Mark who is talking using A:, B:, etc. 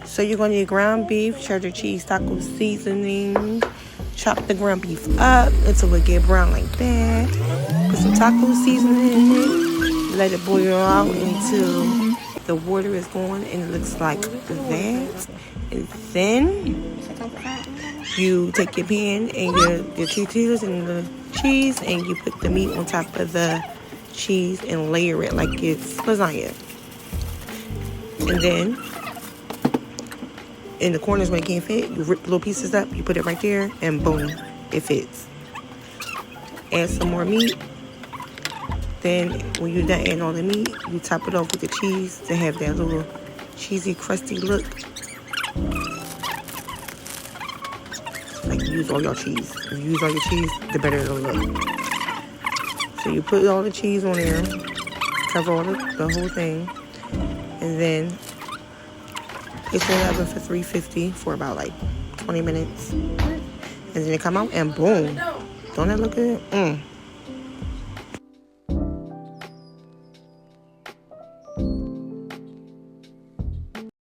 A: So you're going to need ground beef, cheddar cheese, taco seasoning. Chop the ground beef up until it get brown like that. Put some taco seasoning in it. Let it boil out until the water is going and it looks like that. And then you take your pan and your tortillas and the cheese and you put the meat on top of the cheese and layer it like it's lasagna. And then in the corners where it can't fit, you rip little pieces up, you put it right there, and boom, it fits. Add some more meat. Then when you're done adding all the meat, you top it off with the cheese to have that little cheesy, crusty look. Like you use all your cheese. If you use all your cheese, the better it'll look. So you put all the cheese on there, cover all the whole thing, and then place it in the oven for 350 for about like 20 minutes. And then it come out and boom. Don't that look good?